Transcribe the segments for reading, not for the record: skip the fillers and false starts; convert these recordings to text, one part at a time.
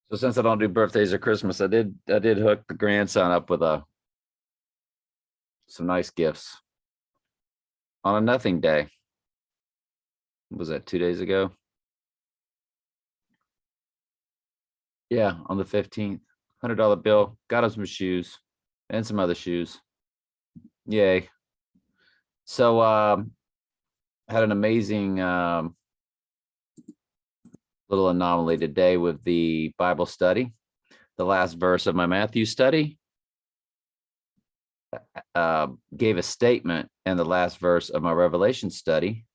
So since I don't do birthdays or Christmas, I did hook the grandson up with some nice gifts on a nothing day. Was that 2 days ago? Yeah, on the 15th. $100 bill. Got him some shoes and some other shoes. Yay. So had an amazing little anomaly today with the Bible study. The last verse of my Matthew study gave a statement, and the last verse of my Revelation study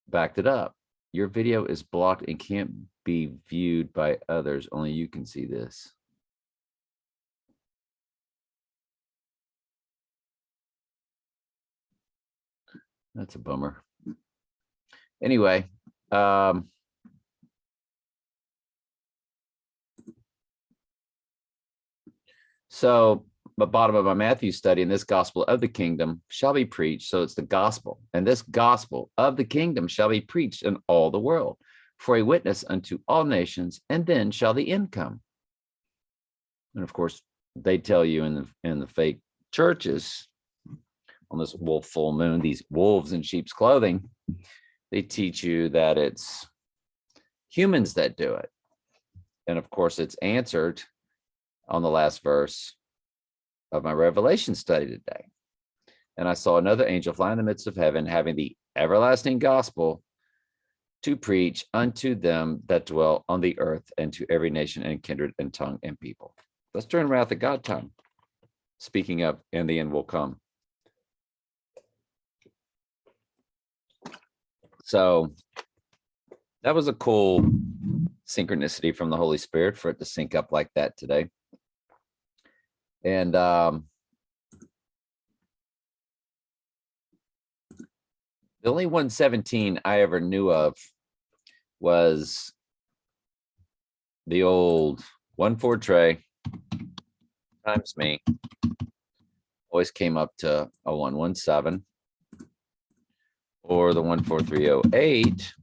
backed it up. Your video is blocked and can't be viewed by others. Only you can see this. That's a bummer. Anyway, so the bottom of my Matthew study, in this gospel of the kingdom shall be preached. So it's the gospel, and this gospel of the kingdom shall be preached in all the world for a witness unto all nations, and then shall the end come. And of course, they tell you in the fake churches on this wolf full moon, these wolves in sheep's clothing, they teach you that it's humans that do it. And of course, it's answered on the last verse of my Revelation study today. And I saw another angel fly in the midst of heaven, having the everlasting gospel to preach unto them that dwell on the earth, and to every nation and kindred and tongue and people. Let's turn wrath of God time. Speaking of, and the end will come. So that was a cool synchronicity from the Holy Spirit for it to sync up like that today. And the only 117 I ever knew of was the old 1-4 tray times me. Always came up to a 117, or the 14308,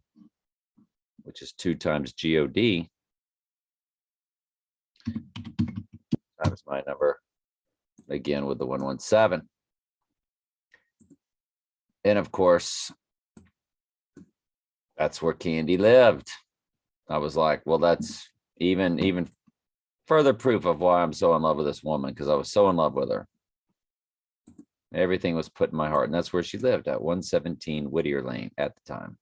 which is 2 times God times my number, again with the 117. And of course, that's where Candy lived. I was like, well, that's even further proof of why I'm so in love with this woman, because I was so in love with her. Everything was put in my heart, and that's where she lived, at 117 Whittier Lane at the time.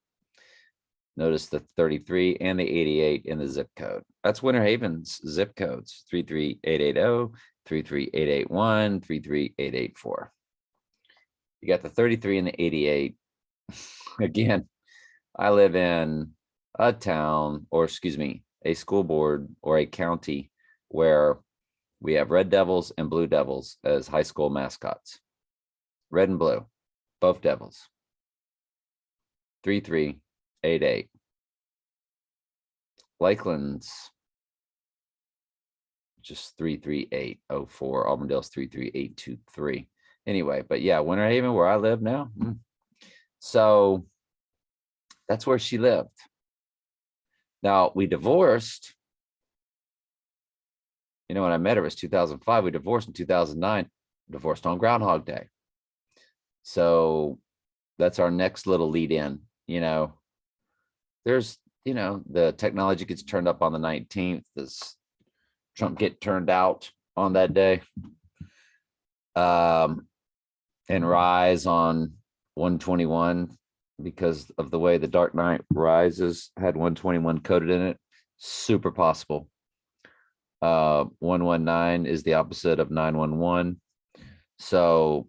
Notice the 33 and the 88 in the zip code. That's Winter Haven's zip codes: 33880, 33881, 33884. You got the 33 and the 88. Again, I live in a town, or excuse me, a school board or a county where we have Red Devils and Blue Devils as high school mascots. Red and blue, both devils. 3388. Lakeland's just 33804. Auburndale's 33823. Anyway, but yeah, Winter Haven, where I live now. So that's where she lived. Now, we divorced. You know, when I met her, it was 2005. We divorced in 2009, divorced on Groundhog Day. So that's our next little lead in. You know, there's, you know, the technology gets turned up on the 19th. Does Trump get turned out on that day? And Rise on 121, because of the way the Dark Knight Rises had 121 coded in it. Super possible. 119 is the opposite of 911. So,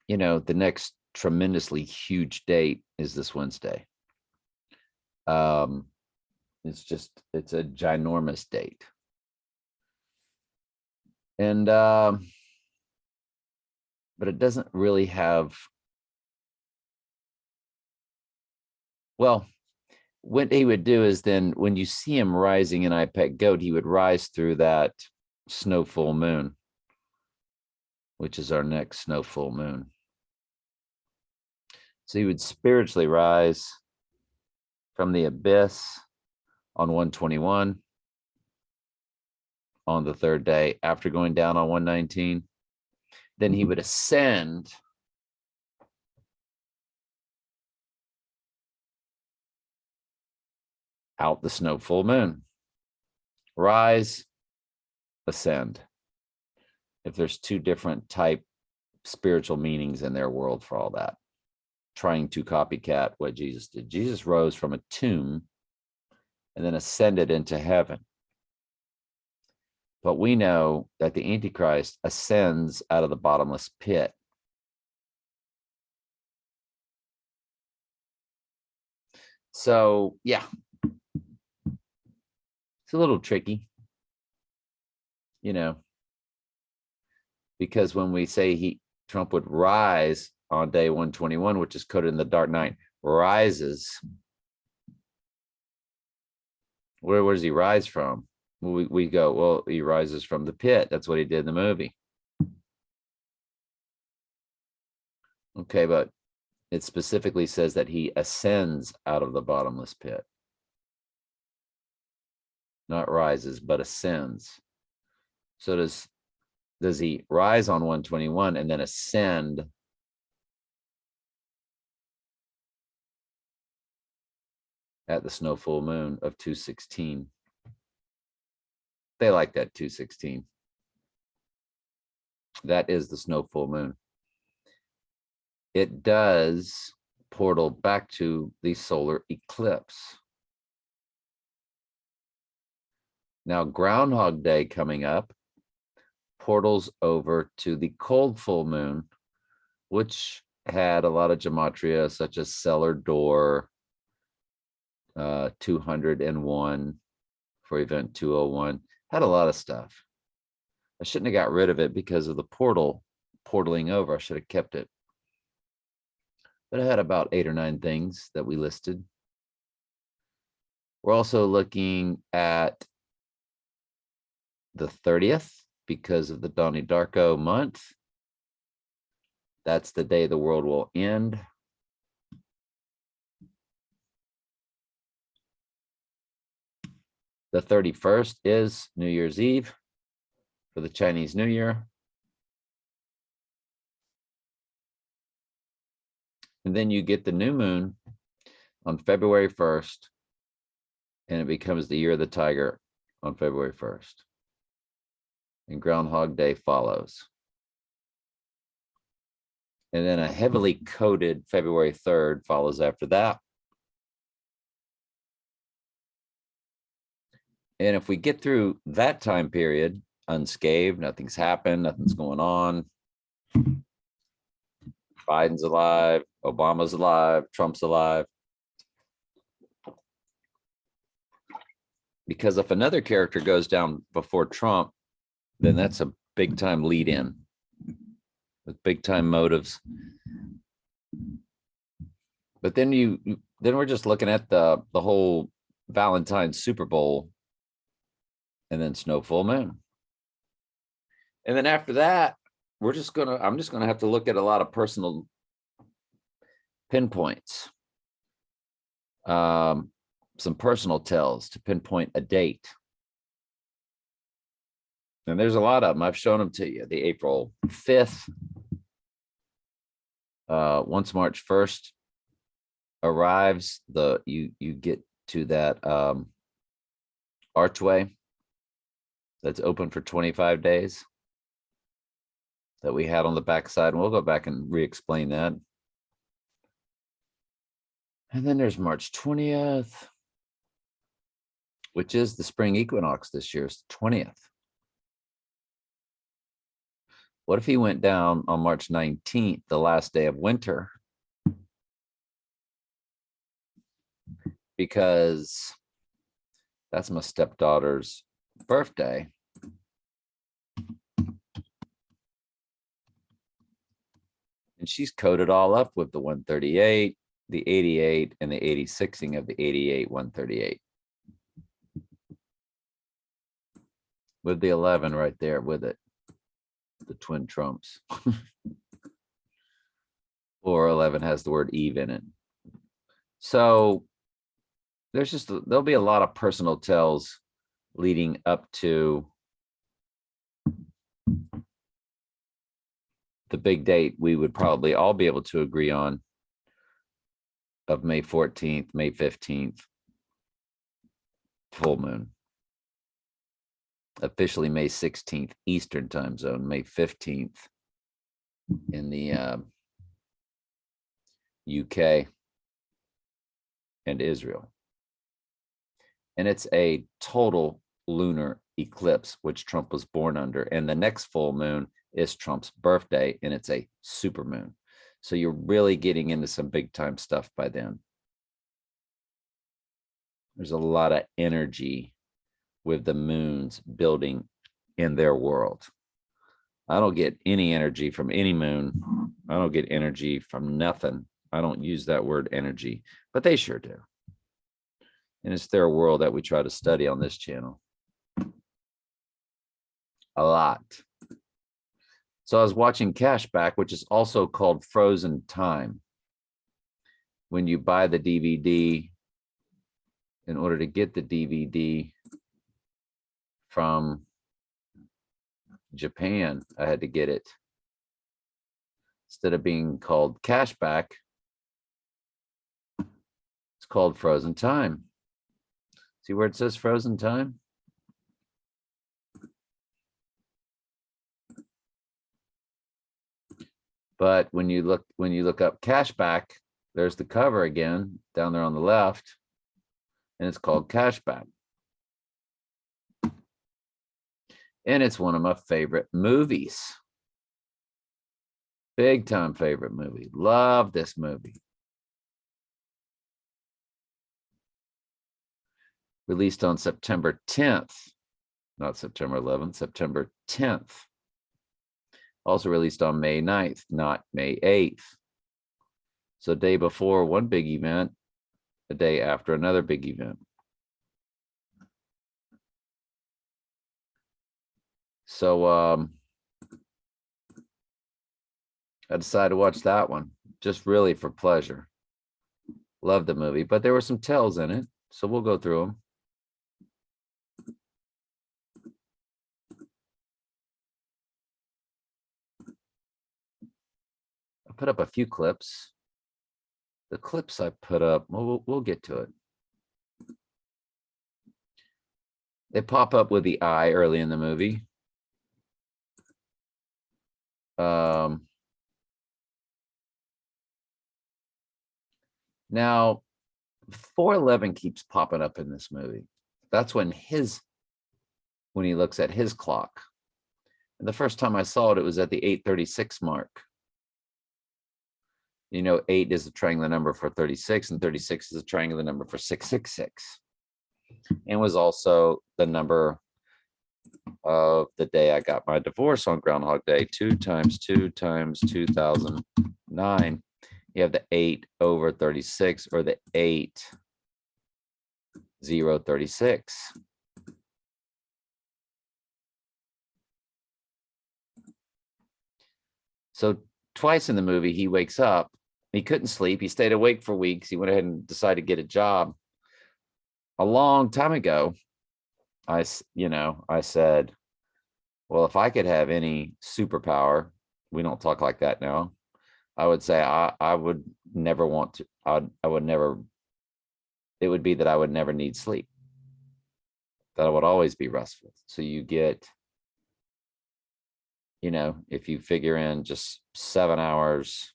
you know, the next tremendously huge date is this Wednesday. It's a ginormous date. And but it doesn't really have, well, what he would do is then when you see him rising in iPet Goat, he would rise through that snow full moon, which is our next snow full moon. So he would spiritually rise from the abyss on 121 on the third day after going down on 119. Then he would ascend out the snow full moon. Rise, ascend. If there's two different type spiritual meanings in their world for all that, trying to copycat what Jesus did. Jesus rose from a tomb and then ascended into heaven. But we know that the Antichrist ascends out of the bottomless pit. So, yeah, it's a little tricky, because when we say Trump would rise on day 121, which is coded in the dark night, rises. Where does he rise from? We go, well, he rises from the pit. That's what he did in the movie. Okay, but it specifically says that he ascends out of the bottomless pit. Not rises, but ascends. So does he rise on 121 and then ascend at the snow full moon of 216? They like that 216. That is the snow full moon. It does portal back to the solar eclipse. Now, Groundhog Day coming up portals over to the cold full moon, which had a lot of gematria, such as cellar door 201 for event 201. Had a lot of stuff. I shouldn't have got rid of it because of the portaling over. I should have kept it. But I had about 8 or 9 things that we listed. We're also looking at the 30th because of the Donnie Darko month. That's the day the world will end. The 31st is New Year's Eve for the Chinese New Year. And then you get the new moon on February 1st, and it becomes the year of the tiger on February 1st. And Groundhog Day follows. And then a heavily coded February 3rd follows after that. And if we get through that time period unscathed, nothing's happened, nothing's going on, Biden's alive, Obama's alive, Trump's alive. Because if another character goes down before Trump, then that's a big time lead in with big time motives. But then we're just looking at the whole Valentine's Super Bowl and then snow full moon. And then after that, I'm just gonna have to look at a lot of personal pinpoints, some personal tells to pinpoint a date. And there's a lot of them. I've shown them to you. The April 5th, once March 1st arrives, you get to that archway that's open for 25 days that we had on the backside, and we'll go back and re-explain that. And then there's March 20th, which is the spring equinox this year. It's 20th. What if he went down on March 19th, the last day of winter? Because that's my stepdaughter's birthday. And she's coded all up with the 138, the 88, and the 86ing of the 88, 138. With the 11 right there with it. The twin trumps. Or 11 has the word Eve in it. So there'll be a lot of personal tells leading up to the big date we would probably all be able to agree on of May 14th, May 15th, full moon. Officially May 16th, Eastern time zone, May 15th in the UK and Israel. And it's a total lunar eclipse, which Trump was born under. And the next full moon is Trump's birthday, and it's a super moon. So you're really getting into some big time stuff by then. There's a lot of energy with the moons building in their world. I don't get any energy from any moon. I don't get energy from nothing. I don't use that word energy, but they sure do. And it's their world that we try to study on this channel. A lot. So I was watching Cashback, which is also called Frozen Time. When you buy the DVD, in order to get the DVD from Japan, I had to get it. Instead of being called Cashback, it's called Frozen Time. See where it says Frozen Time? But when you look up Cashback, there's the cover again down there on the left, and it's called Cashback. And it's one of my favorite movies. Big time favorite movie. Love this movie. Released on September 10th, not September 11th, September 10th. Also released on May 9th, not May 8th. So day before one big event, a day after another big event. So I decided to watch that one, just really for pleasure. Loved the movie, but there were some tells in it, so we'll go through them. I put up a few clips. The clips I put up, we'll get to it. They pop up with the eye early in the movie. Now, 411 keeps popping up in this movie. That's when he looks at his clock. And the first time I saw it, it was at the 8:36 mark. You know, 8 is the triangular number for 36, and 36 is the triangular number for 666. And was also the number of the day I got my divorce on Groundhog Day. 2 times 2 times 2009. You have the 8/36, or the 8/036. So twice in the movie, he wakes up. He couldn't sleep. He stayed awake for weeks. He went ahead and decided to get a job. A long time ago, I said, well, if I could have any superpower, we don't talk like that now, I would say I would never want to, I would never, it would be that I would never need sleep, that I would always be restful. So you get, if you figure in just 7 hours,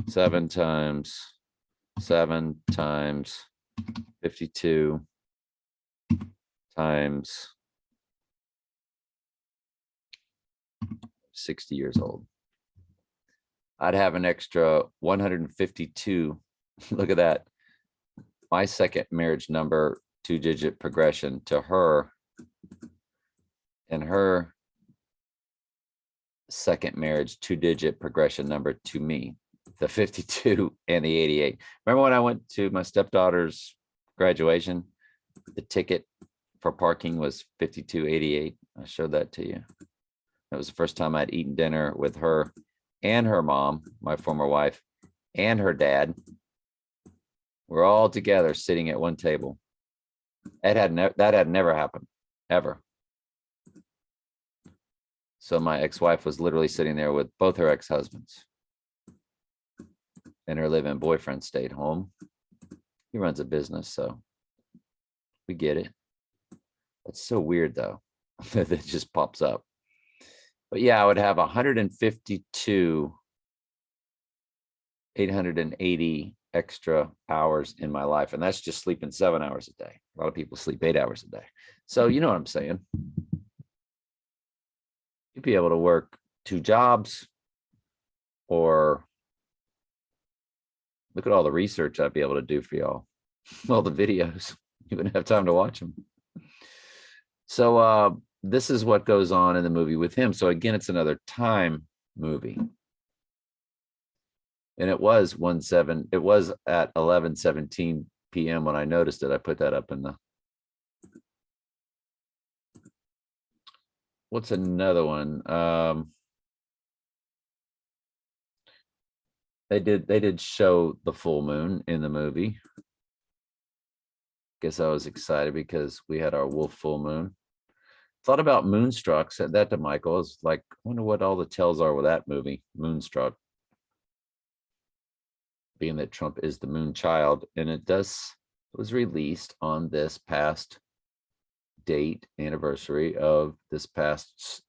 7 times 7 times 52 times 60 years old, I'd have an extra 152. Look at that. My second marriage number, 2-digit progression to her, and her second marriage, 2-digit progression number to me, the 52 and the 88. Remember when I went to my stepdaughter's graduation, the ticket for parking was 5288. I showed that to you. That was the first time I'd eaten dinner with her and her mom, my former wife, and her dad. We're all together sitting at one table. That had never happened, ever. So my ex-wife was literally sitting there with both her ex-husbands. And her live-in boyfriend stayed home. He runs a business, so we get it. It's so weird, though, that it just pops up. But yeah, I would have 152, 880 extra hours in my life. And that's just sleeping 7 hours a day. A lot of people sleep 8 hours a day. So you know what I'm saying? You'd be able to work 2 jobs, or look at all the research I'd be able to do for y'all. All the videos. You wouldn't have time to watch them. So this is what goes on in the movie with him. So again, it's another time movie. And it was at 11:17 p.m. when I noticed it. I put that up in the. What's another one? They did show the full moon in the movie. Guess I was excited because we had our wolf full moon. Thought about Moonstruck, said that to Michael. I was like, I wonder what all the tells are with that movie, Moonstruck. Being that Trump is the moon child, and it was released on this past date anniversary of this past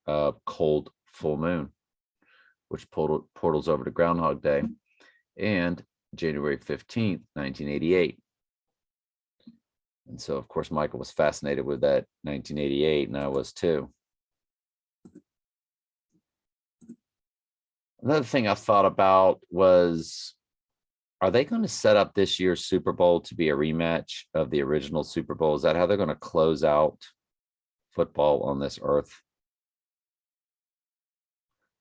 cold full moon, which portals over to Groundhog Day, and January 15th, 1988. And so, of course, Michael was fascinated with that 1988, and I was too. Another thing I thought about was, are they going to set up this year's Super Bowl to be a rematch of the original Super Bowl? Is that how they're going to close out football on this earth?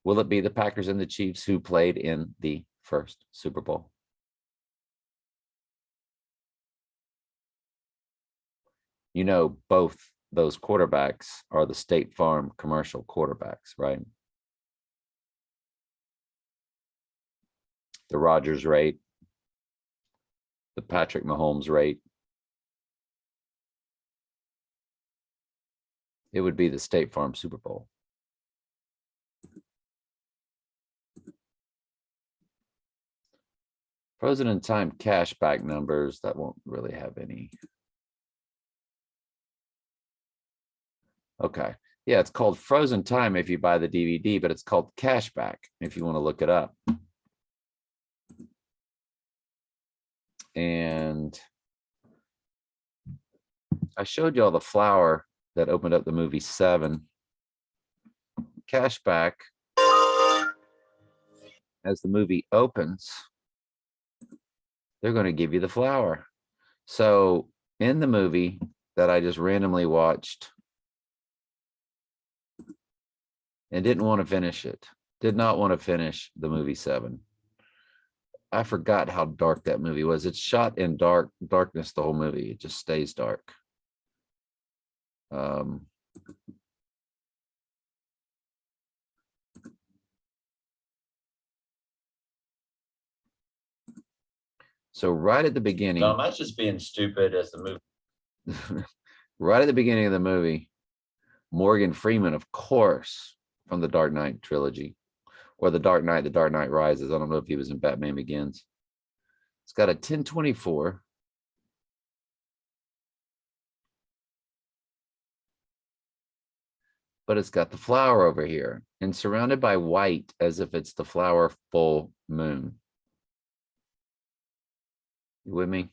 Will it be the Packers and the Chiefs who played in the first Super Bowl? You know, both those quarterbacks are the State Farm commercial quarterbacks, right? The Rodgers rate, the Patrick Mahomes rate. It would be the State Farm Super Bowl. Frozen in time cashback numbers, that won't really have any. Okay. Yeah, it's called Frozen Time if you buy the DVD, but it's called Cashback if you want to look it up. And I showed you all the flower that opened up the movie 7. Cashback, as the movie opens, they're going to give you the flower. So in the movie that I just randomly watched and didn't want to finish it, did not want to finish the movie 7. I forgot how dark that movie was. It's shot in darkness the whole movie. It just stays dark. So right at the beginning. No, I'm not just being stupid as the movie. Right at the beginning of the movie, Morgan Freeman, of course, from the Dark Knight trilogy, or the Dark Knight Rises. I don't know if he was in Batman Begins. It's got a 1024. But it's got the flower over here and surrounded by white as if it's the flower full moon. You with me?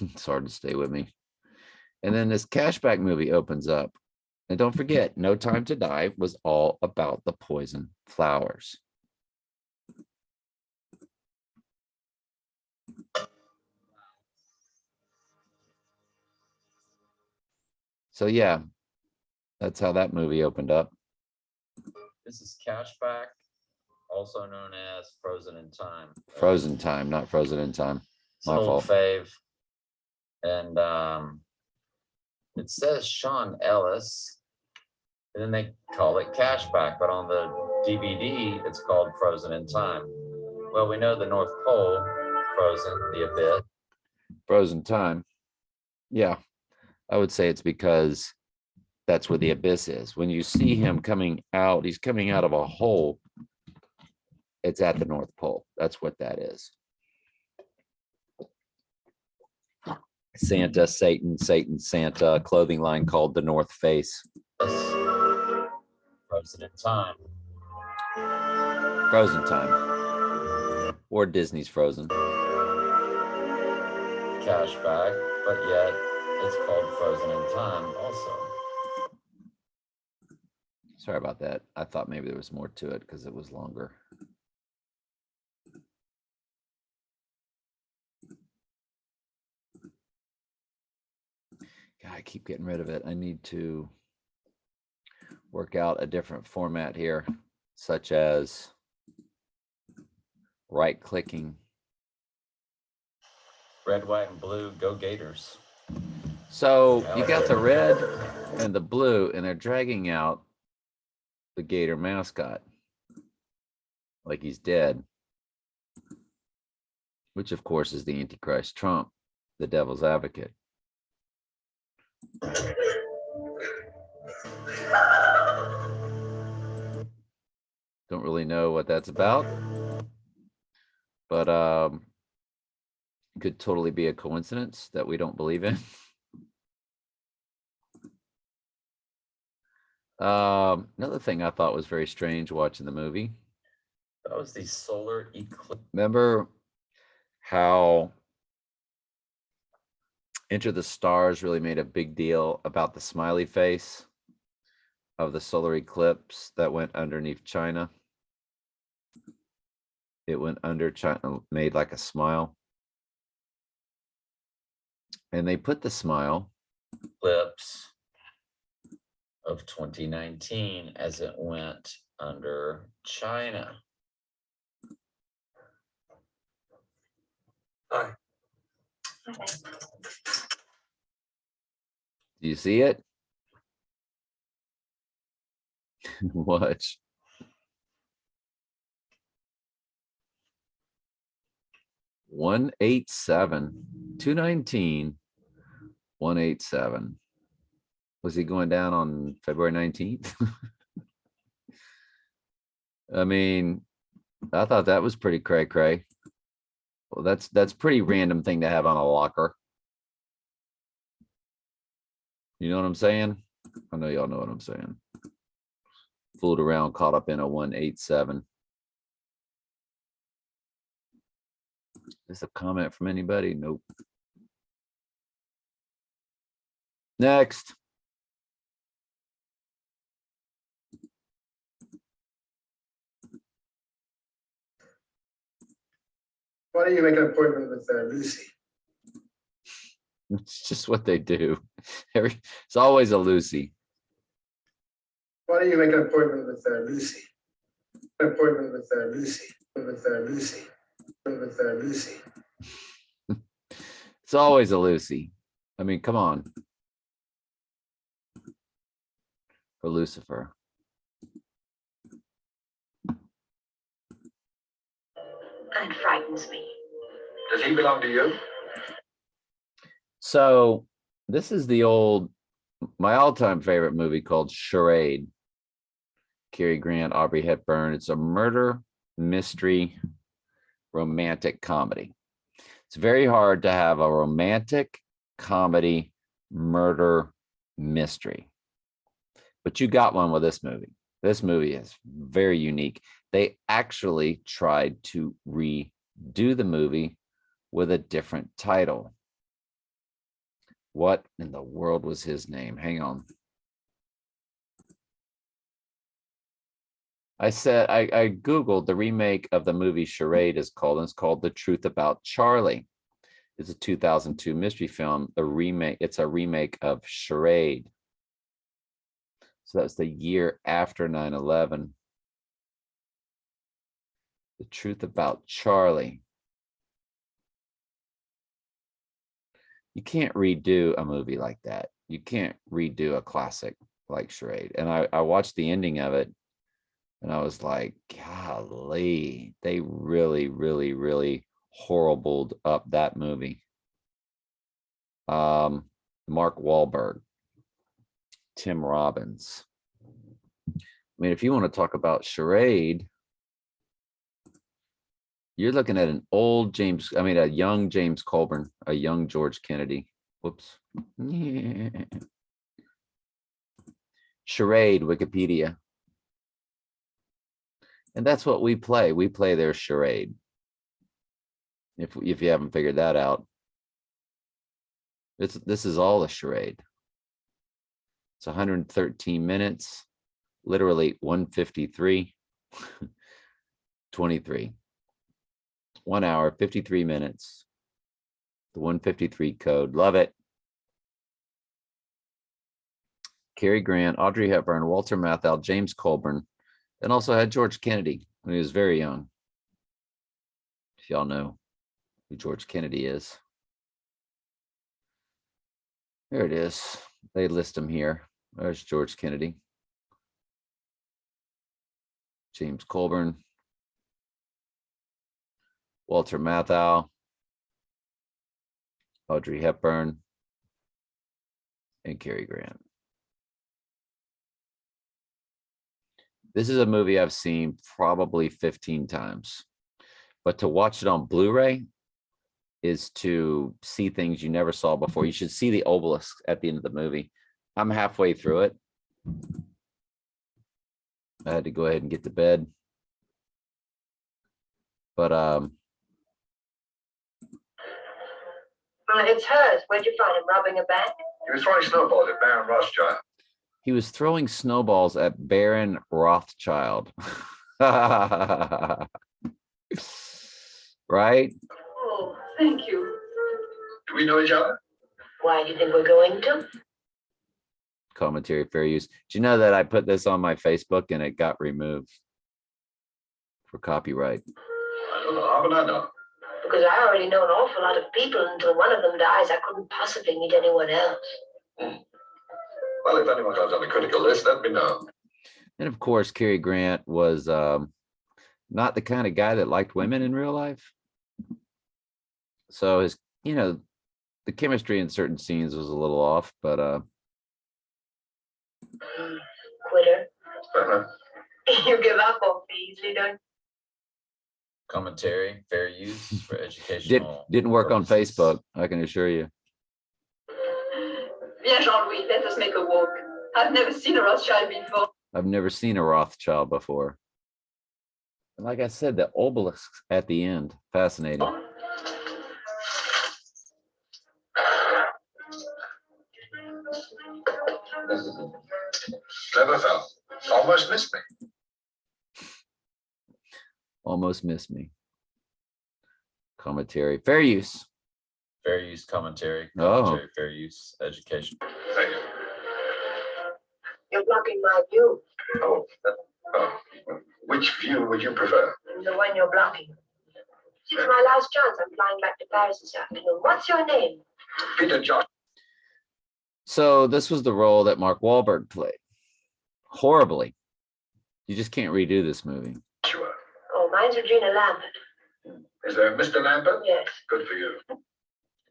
It's hard to stay with me. And then this cashback movie opens up. And don't forget, No Time to Die was all about the poison flowers. So yeah, that's how that movie opened up. This is Cashback, also known as Frozen in Time. Frozen Time, not Frozen in Time. It's an old fave. And it says Sean Ellis, and then they call it Cashback, but on the DVD, it's called Frozen in Time. Well, we know the North Pole, frozen, the abyss. Frozen time. Yeah, I would say it's because that's where the abyss is. When you see him coming out, he's coming out of a hole. It's at the North Pole. That's what that is. Santa, Satan, Satan, Santa, clothing line called the North Face. Frozen in time. Frozen time. Or Disney's Frozen. Cashback, but yet it's called Frozen in Time also. Sorry about that. I thought maybe there was more to it because it was longer. God, I keep getting rid of it. I need to work out a different format here, such as right-clicking. Red, white, and blue, go Gators. So you got the red and the blue, and they're dragging out the Gator mascot like he's dead, which of course is the Antichrist Trump, the devil's advocate. Don't really know what that's about, but could totally be a coincidence that we don't believe in. Another thing I thought was very strange watching the movie. That was the solar eclipse. Remember how Enter the Stars really made a big deal about the smiley face of the solar eclipse that went underneath China? It went under China, made like a smile. And they put the smile Eclipse of 2019 as it went under China. Hi. Okay. Do you see it? Watch. $187, $219, $187. Was he going down on February 19th? I mean, I thought that was pretty cray-cray. Well, that's pretty random thing to have on a locker. You know what I'm saying? I know y'all know what I'm saying. Fooled around, caught up in a 187. Is this a comment from anybody? Nope. Next. Why don't you make an appointment with Lucy? It's just what they do. It's always a Lucy. Why don't you make an appointment with Lucy? An appointment with Lucy. With Lucy. With Lucy. It's always a Lucy. I mean, come on. For Lucifer. And frightens me. Does he belong to you? So this is my all-time favorite movie called Charade. Cary Grant, Aubrey Hepburn. It's a murder mystery romantic comedy. It's very hard to have a romantic comedy murder mystery, but you got one with this movie. This movie is very unique. They actually tried to redo the movie with a different title. What in the world was his name? Hang on. I said, I Googled the remake of the movie Charade is called, and it's called The Truth About Charlie. It's a 2002 mystery film, a remake. It's a remake of Charade. So that's the year after 9/11. The Truth About Charlie. You can't redo a movie like that. You can't redo a classic like Charade. And I watched the ending of it. And I was like, golly, they really, really, really horribled up that movie. Mark Wahlberg, Tim Robbins. I mean, if you want to talk about charade, you're looking at an old a young James Colburn, a young George Kennedy. Whoops. Charade, Wikipedia. And that's what we play. We play their charade. If you haven't figured that out, this is all a charade. It's 113 minutes, literally 153, 23. 1 hour, 53 minutes. The 153 code. Love it. Cary Grant, Audrey Hepburn, Walter Matthau, James Colburn, and also had George Kennedy when he was very young. If y'all know who George Kennedy is. There it is. They list him here. There's George Kennedy. James Colburn. Walter Matthau. Audrey Hepburn. And Cary Grant. This is a movie I've seen probably 15 times. But to watch it on Blu-ray is to see things you never saw before. You should see the obelisk at the end of the movie. I'm halfway through it. I had to go ahead and get to bed. But It's hers. Where'd you find him? Robbing a bank? He was throwing snowballs at Baron Rothschild. he was throwing snowballs at Baron Rothschild. Right? Oh, thank you. Do we know each other? Why do you think we're going to? Commentary fair use. Do you know that I put this on my Facebook and it got removed for copyright? I don't know. How would I know? Because I already know an awful lot of people. Until one of them dies, I couldn't possibly meet anyone else. Well, if anyone comes on the critical list, let me know. And of course, Cary Grant was not the kind of guy that liked women in real life. So his, the chemistry in certain scenes was a little off, but Quitter. Uh-huh. You give up on me easily, don't you? Commentary, fair use for educational. didn't work on purposes. Facebook, I can assure you. Bien, Jean-Louis, let us make a walk. I've never seen a Rothschild before. I've never seen a Rothschild before. And like I said, the obelisk at the end, fascinating. Clever fellow. Almost missed me. Almost missed me. Commentary, fair use. Fair use commentary, Oh. commentary, fair use, education. Thank you. You're blocking my view. Oh, which view would you prefer? The one you're blocking. This is my last chance. I'm flying back to Paris this afternoon. What's your name? Peter Josh. So this was the role that Mark Wahlberg played. Horribly. You just can't redo this movie. Sure. Oh, mine's Regina Lambert. Is there a Mr. Lambert? Yes. Good for you.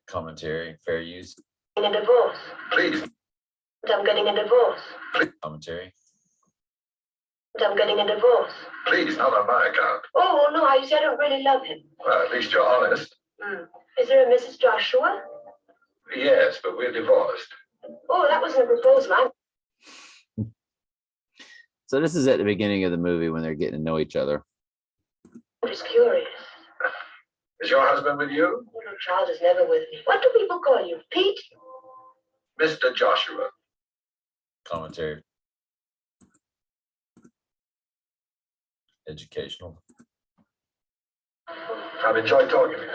Commentary, fair use, Getting a divorce. Please. I'm getting a divorce. commentary, I'm getting a divorce. Please, not on my account. Oh, no, I said I don't really love him. Well, at least you're honest. Is there a Mrs. Joshua? Yes, but we're divorced. Oh, that wasn't a proposal. I'm So this is at the beginning of the movie when they're getting to know each other. just curious. Is your husband with you? Little child is never with me. What do people call you? Pete? Mr. Joshua. commentary, educational, I've enjoyed talking to you.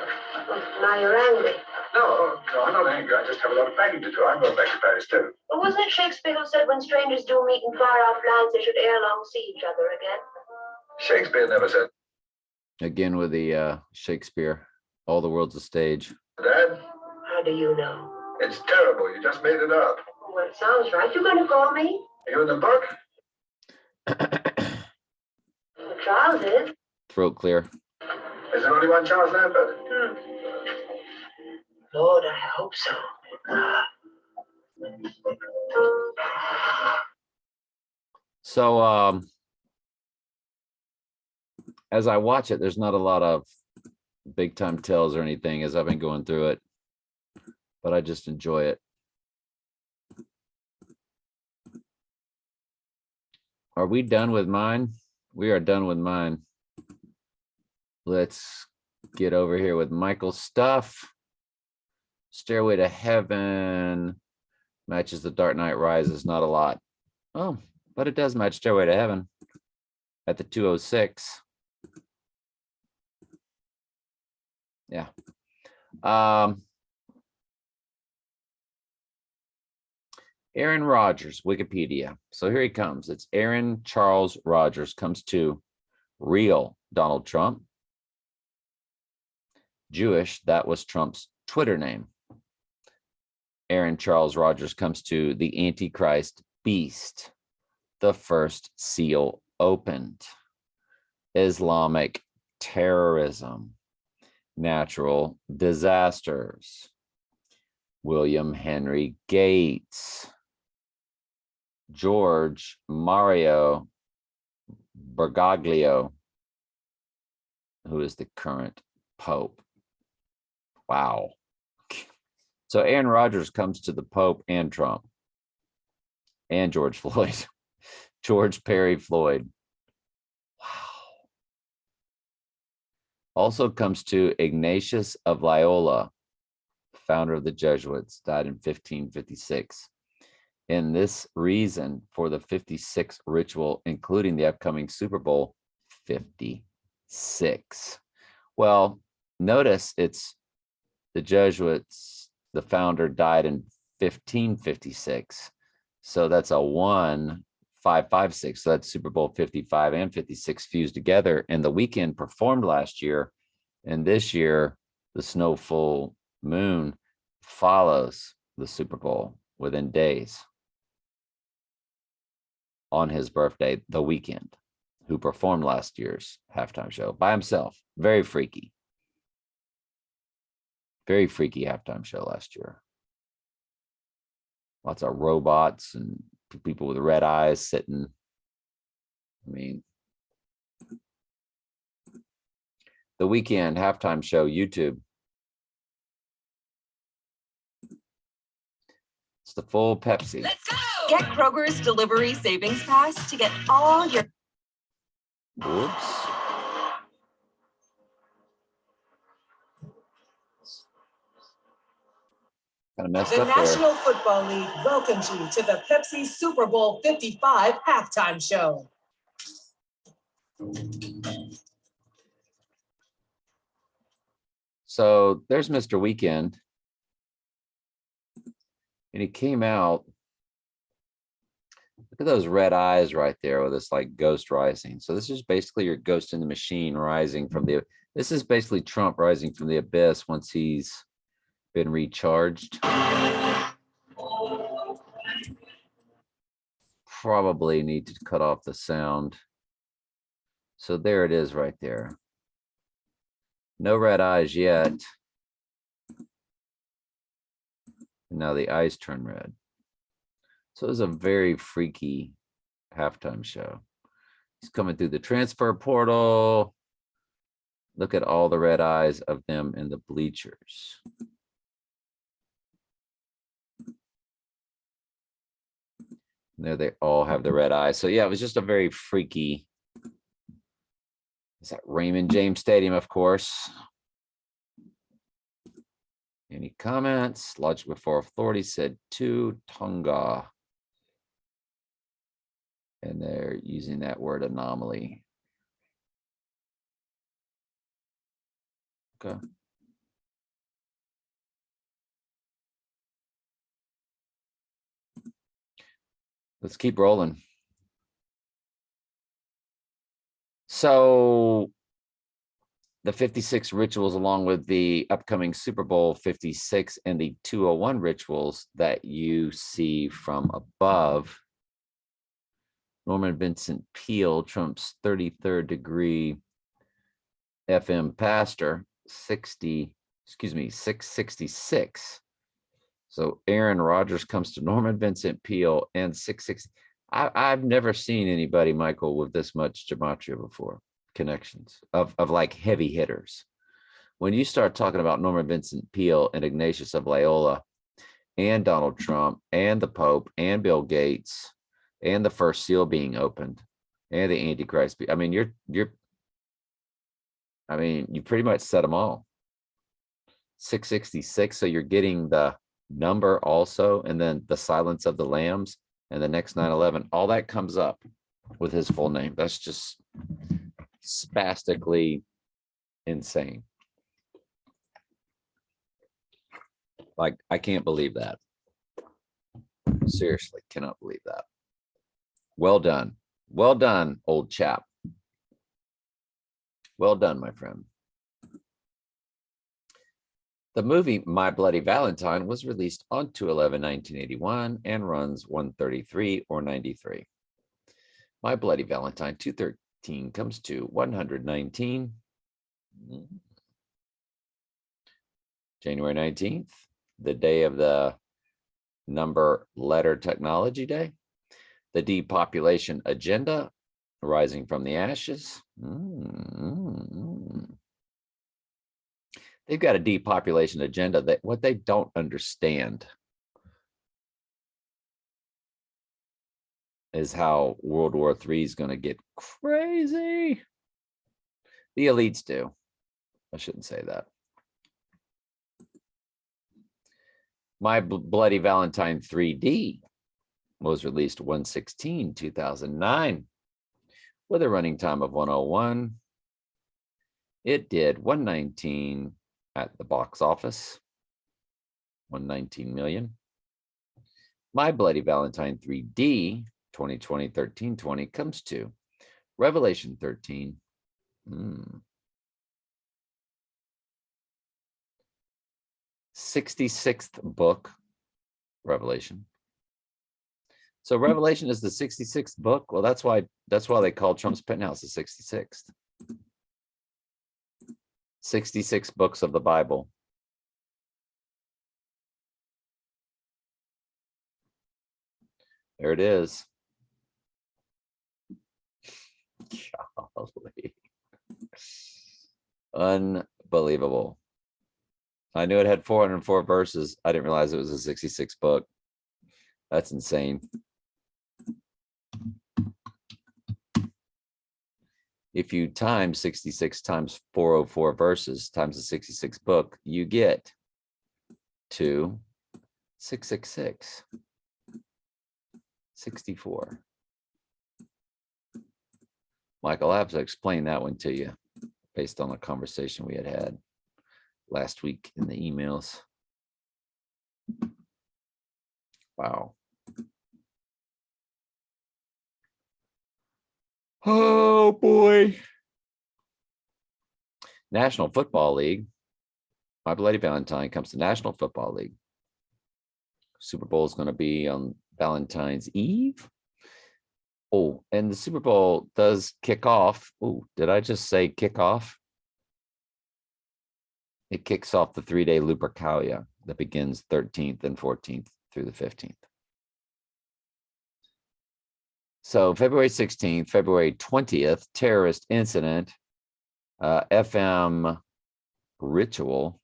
Oh, now you're angry. No, I'm not angry. I just have a lot of packing to do. I'm going back to Paris, too. But wasn't it Shakespeare who said when strangers do meet in far-off lands, they should ere long see each other again? Shakespeare never said Again with the Shakespeare, all the world's a stage. that. How do you know? It's terrible. You just made it up. Well, it sounds right. You going to call me? You in the book? Charles is. Throat clear. Is there only one Charles Lambert? Lord, I hope so. So as I watch it, there's not a lot of big time tells or anything as I've been going through it, but I just enjoy it. Are we done with mine? We are done with mine. Let's get over here with Michael's stuff. Stairway to Heaven matches The Dark Knight Rises, not a lot. Oh, but it does match Stairway to Heaven at the 206. Yeah. Aaron Rodgers, Wikipedia. So here he comes. It's Aaron Charles Rodgers comes to real Donald Trump. Jewish, that was Trump's Twitter name. Aaron Charles Rodgers comes to the Antichrist beast. The first seal opened. Islamic terrorism. Natural disasters. William Henry Gates. George Mario Bergoglio, who is the current Pope. Wow. So Aaron Rodgers comes to the Pope and Trump and George Floyd. George Perry Floyd. Wow. Also comes to Ignatius of Loyola, founder of the Jesuits, died in 1556. In this reason for the 56 ritual, including the upcoming Super Bowl 56. Well, notice it's the Jesuits, the founder died in 1556. So that's a 1556. So that's Super Bowl 55 and 56 fused together. And the weekend performed last year. And this year, the snow full moon follows the Super Bowl within days. On his birthday, The Weeknd, who performed last year's halftime show by himself. Very freaky. Very freaky halftime show last year. Lots of robots and people with red eyes sitting. I mean, The Weeknd halftime show, YouTube. It's the full Pepsi. Let's go! Get Kroger's Delivery Savings Pass to get all your... Oops. Kind of messed The up there. National Football League welcomes you to the Pepsi Super Bowl 55 halftime show. So there's Mr. Weeknd. And he came out. Look at those red eyes right there with this like ghost rising. So this is basically your Ghost in the Machine rising from the, this is basically Trump rising from the abyss once he's been recharged. Probably need to cut off the sound. So there it is right there. No red eyes yet. Now the eyes turn red. So it was a very freaky halftime show. He's coming through the transfer portal. Look at all the red eyes of them in the bleachers. There they all have the red eyes. So yeah, it was just a very freaky. Is that Raymond James Stadium, of course. Any comments? Logic before authority said to Tonga. And they're using that word anomaly. Okay. Let's keep rolling. So the 56 rituals, along with the upcoming Super Bowl 56 and the 201 rituals that you see from above, Norman Vincent Peale, Trump's 33rd degree FM pastor, 666. So Aaron Rodgers comes to Norman Vincent Peale and 660. I've never seen anybody, Michael, with this much gematria before, connections of like heavy hitters. When you start talking about Norman Vincent Peale and Ignatius of Loyola and Donald Trump and the Pope and Bill Gates and the first seal being opened and the Antichrist, I mean, you pretty much set them all. 666. So you're getting the number also, and then the silence of the lambs and the next 9/11. All that comes up with his full name. That's just spastically insane. Like, I can't believe that. Seriously, cannot believe that. Well done. Well done, old chap. Well done, my friend. The movie My Bloody Valentine was released on 2/11/1981 and runs 133 or 93. My Bloody Valentine 213 comes to 119. January 19th, the day of the number letter technology day. The depopulation agenda, rising from the ashes. They've got a depopulation agenda that what they don't understand is how World War III is going to get crazy. The elites do. I shouldn't say that. My Bloody Valentine 3D was released 1/16/2009 with a running time of 101. It did 119 at the box office, 119 million. My Bloody Valentine 3D 2020 13/20 comes to Revelation 13. 66th book, Revelation. So Revelation is the 66th book. Well, that's why they call Trump's penthouse the 66th. 66 books of the Bible. There it is. Golly. Unbelievable. I knew it had 404 verses. I didn't realize it was a 66 book. That's insane. If you times 66 times 404 verses times the 66 book, you get to 666. 64. Michael, I have to explain that one to you based on a conversation we had last week in the emails. Wow. Oh boy. National Football League. My Bloody Valentine comes to National Football League. Super Bowl is going to be on Valentine's Eve. Oh, and the Super Bowl does kick off. Oh, did I just say kick off? It kicks off the 3-day Lupercalia that begins 13th and 14th through the 15th. So February 16th, February 20th, terrorist incident, FM ritual.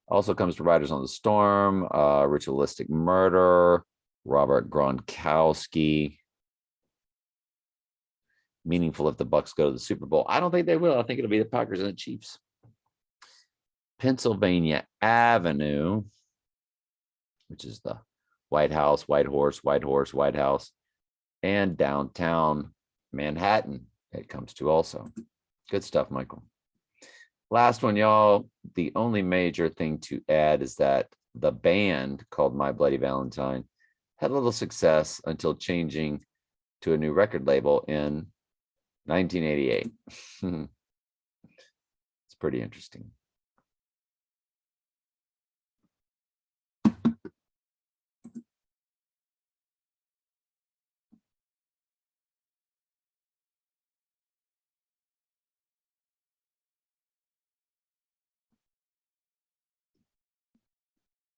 Also comes to Riders on the Storm, ritualistic murder, Robert Gronkowski. Meaningful if the Bucks go to the Super Bowl. I don't think they will. I think it'll be the Packers and the Chiefs. Pennsylvania Avenue, which is the White House, White Horse, White House, and downtown Manhattan it comes to also. Good stuff, Michael. Last one, y'all. The only major thing to add is that the band called My Bloody Valentine had a little success until changing to a new record label in 1988. It's pretty interesting.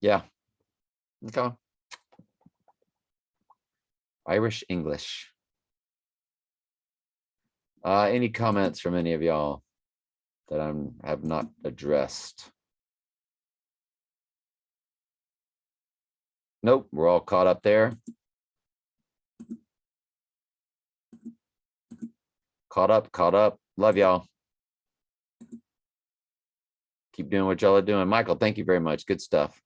Yeah. Okay. Irish English. Any comments from any of y'all that have not addressed? Nope, we're all caught up there. Caught up. Love y'all. Keep doing what y'all are doing. Michael, thank you very much. Good stuff.